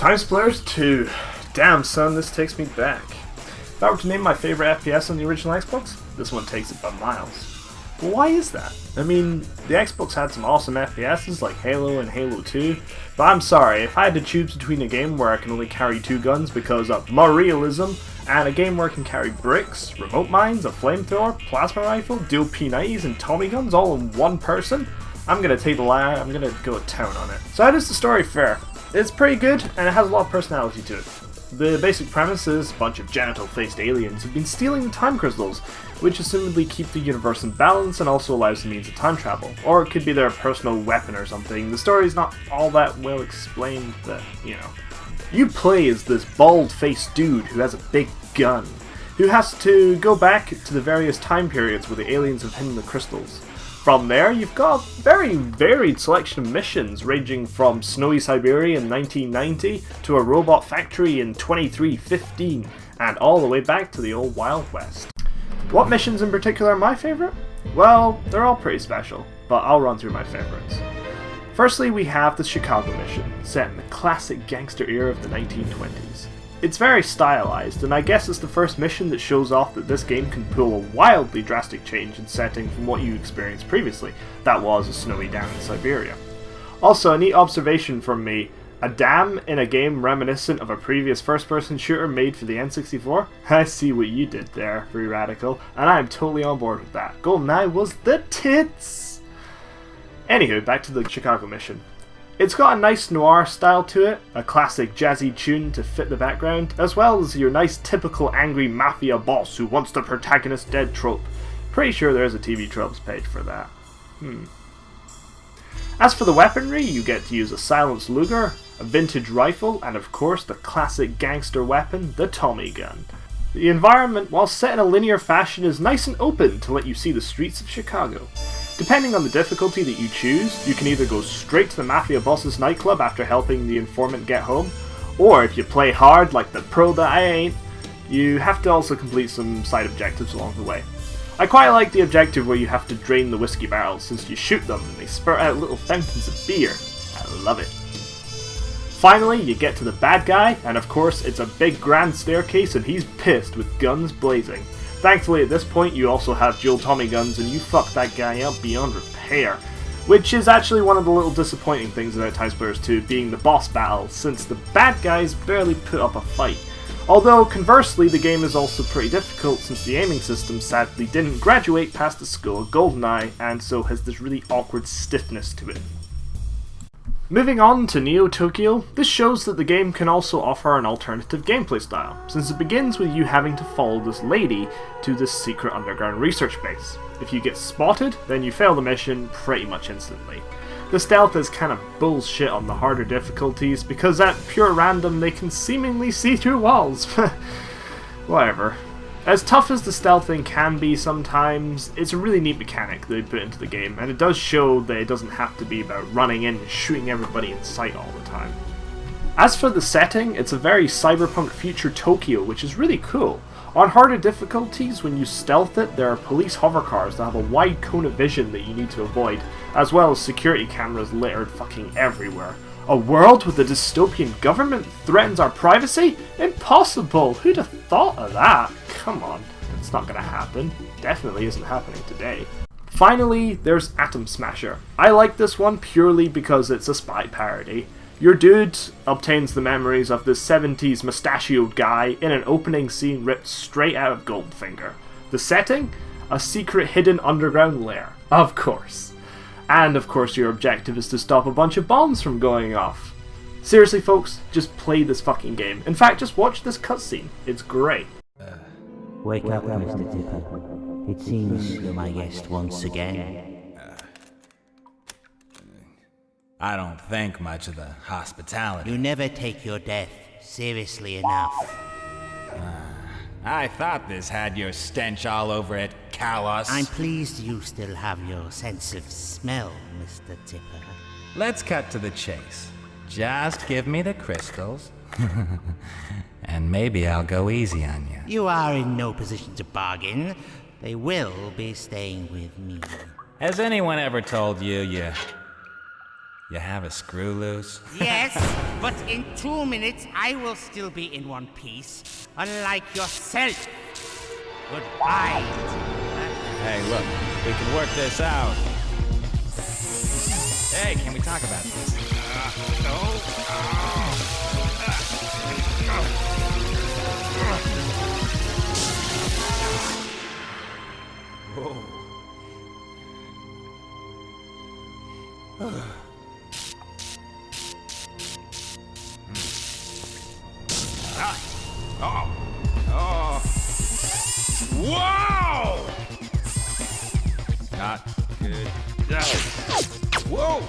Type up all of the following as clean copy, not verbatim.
Timesplitters 2. Damn son, this takes me back. If I were to name my favorite FPS on the original Xbox, this one takes it by miles. But why is that? I mean, the Xbox had some awesome FPSs like Halo and Halo 2, but I'm sorry, if I had to choose between a game where I can only carry 2 guns because of more realism, and a game where I can carry bricks, remote mines, a flamethrower, plasma rifle, dual P90s, and Tommy guns all in one person, I'm gonna take the line, I'm gonna go to town on it. So how does the story fare? It's pretty good, and it has a lot of personality to it. The basic premise is a bunch of genital-faced aliens have been stealing the time crystals, which assumedly keep the universe in balance and also allows the means of time travel. Or it could be their personal weapon or something. The story's not all that well explained, but, you know. You play as this bald-faced dude who has a big gun, who has to go back to the various time periods where the aliens have hidden the crystals. From there, you've got a very varied selection of missions, ranging from snowy Siberia in 1990 to a robot factory in 2315, and all the way back to the old Wild West. What missions in particular are my favourite? Well, they're all pretty special, but I'll run through my favourites. Firstly, we have the Chicago mission, set in the classic gangster era of the 1920s. It's very stylized, and I guess it's the first mission that shows off that this game can pull a wildly drastic change in setting from what you experienced previously. That was a snowy dam in Siberia. Also, a neat observation from me, a dam in a game reminiscent of a previous first-person shooter made for the N64? I see what you did there, Free Radical, and I am totally on board with that. GoldenEye was the tits! Anywho, back to the Chicago mission. It's got a nice noir style to it, a classic jazzy tune to fit the background, as well as your nice typical angry mafia boss who wants the protagonist dead trope. Pretty sure there's a TV tropes page for that. As for the weaponry, you get to use a silenced Luger, a vintage rifle, and of course the classic gangster weapon, the Tommy gun. The environment, while set in a linear fashion, is nice and open to let you see the streets of Chicago. Depending on the difficulty that you choose, you can either go straight to the Mafia Boss's nightclub after helping the informant get home, or if you play hard like the pro that I ain't, you have to also complete some side objectives along the way. I quite like the objective where you have to drain the whiskey barrels since you shoot them and they spurt out little fountains of beer. I love it. Finally, you get to the bad guy, and of course it's a big grand staircase and he's pissed with guns blazing. Thankfully at this point you also have dual Tommy guns and you fuck that guy up beyond repair. Which is actually one of the little disappointing things about Timesplitters 2 being the boss battle, since the bad guys barely put up a fight. Although conversely the game is also pretty difficult since the aiming system sadly didn't graduate past the school of GoldenEye and so has this really awkward stiffness to it. Moving on to Neo Tokyo, this shows that the game can also offer an alternative gameplay style, since it begins with you having to follow this lady to this secret underground research base. If you get spotted, then you fail the mission pretty much instantly. The stealth is kind of bullshit on the harder difficulties, because at pure random they can seemingly see through walls. Whatever. As tough as the stealthing can be sometimes, it's a really neat mechanic that they put into the game, and it does show that it doesn't have to be about running in and shooting everybody in sight all the time. As for the setting, it's a very cyberpunk future Tokyo, which is really cool. On harder difficulties, when you stealth it, there are police hovercars that have a wide cone of vision that you need to avoid, as well as security cameras littered fucking everywhere. A world with a dystopian government threatens our privacy? Impossible! Who'd have thought of that? Come on, it's not gonna happen. Definitely isn't happening today. Finally, there's Atom Smasher. I like this one purely because it's a spy parody. Your dude obtains the memories of this 70s mustachioed guy in an opening scene ripped straight out of Goldfinger. The setting? A secret hidden underground lair. Of course. And of course your objective is to stop a bunch of bombs from going off. Seriously folks, just play this fucking game. In fact, just watch this cutscene. It's great. Wake up, Mr. Tipper. It seems you're my guest once again. I don't think much of the hospitality. You never take your death seriously enough. I thought this had your stench all over it, Kalos. I'm pleased you still have your sense of smell, Mr. Tipper. Let's cut to the chase. Just give me the crystals, and maybe I'll go easy on you. You are in no position to bargain. They will be staying with me. Has anyone ever told you you have a screw loose? Yes, but in 2 minutes I will still be in one piece, unlike yourself. Goodbye. Hey, look, we can work this out. Hey, can we talk about this? Whoa. Wow! Not good. Whoa!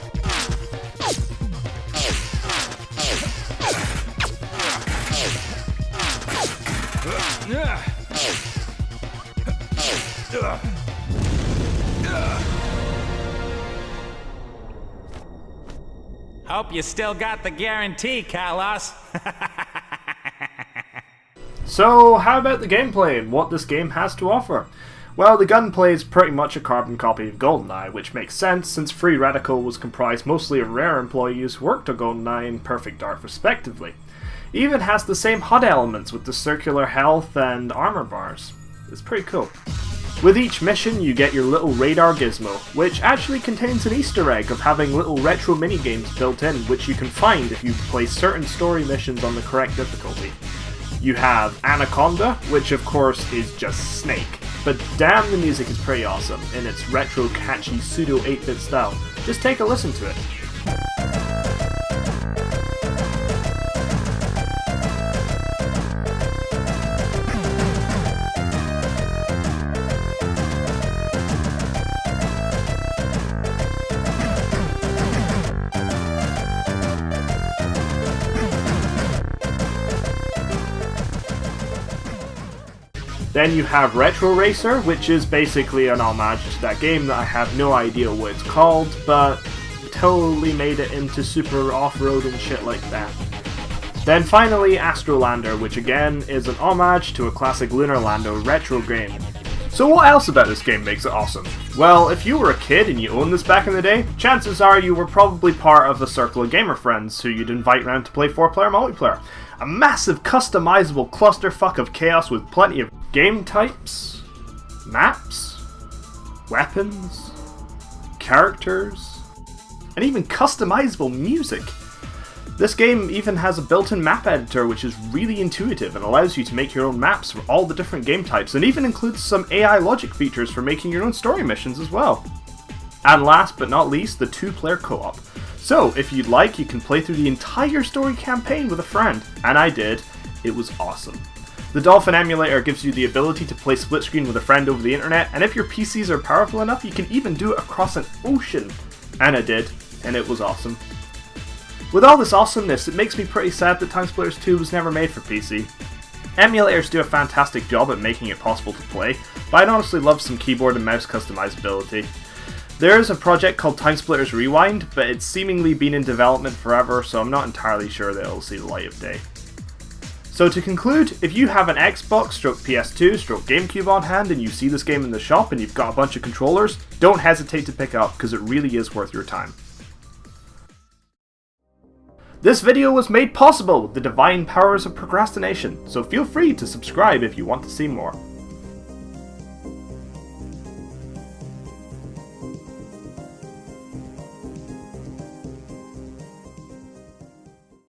Hope you still got the guarantee, Kalos. So, how about the gameplay and what this game has to offer? Well, the gunplay is pretty much a carbon copy of GoldenEye, which makes sense since Free Radical was comprised mostly of Rare employees who worked on GoldenEye and Perfect Dark respectively. It even has the same HUD elements with the circular health and armor bars. It's pretty cool. With each mission you get your little radar gizmo, which actually contains an Easter egg of having little retro minigames built in, which you can find if you play certain story missions on the correct difficulty. You have Anaconda, which of course is just Snake, but damn the music is pretty awesome in its retro catchy pseudo 8-bit style. Just take a listen to it. Then you have Retro Racer, which is basically an homage to that game that I have no idea what it's called, but totally made it into super off-road and shit like that. Then finally Astrolander, which again is an homage to a classic Lunar Lando retro game. So what else about this game makes it awesome? Well, if you were a kid and you owned this back in the day, chances are you were probably part of a circle of gamer friends who you'd invite round to play 4-player multiplayer. A massive customizable clusterfuck of chaos with plenty of game types, maps, weapons, characters, and even customizable music. This game even has a built-in map editor which is really intuitive and allows you to make your own maps for all the different game types, and even includes some AI logic features for making your own story missions as well. And last but not least, the 2-player co-op. So, if you'd like, you can play through the entire story campaign with a friend, and I did. It was awesome. The Dolphin emulator gives you the ability to play split screen with a friend over the internet, and if your PCs are powerful enough, you can even do it across an ocean. And I did, and it was awesome. With all this awesomeness, it makes me pretty sad that Timesplitters 2 was never made for PC. Emulators do a fantastic job at making it possible to play, but I'd honestly love some keyboard and mouse customizability. There is a project called Timesplitters Rewind, but it's seemingly been in development forever, so I'm not entirely sure that it'll see the light of day. So to conclude, if you have an Xbox, PS2, GameCube on hand and you see this game in the shop and you've got a bunch of controllers, don't hesitate to pick it up because it really is worth your time. This video was made possible with the divine powers of procrastination, so feel free to subscribe if you want to see more.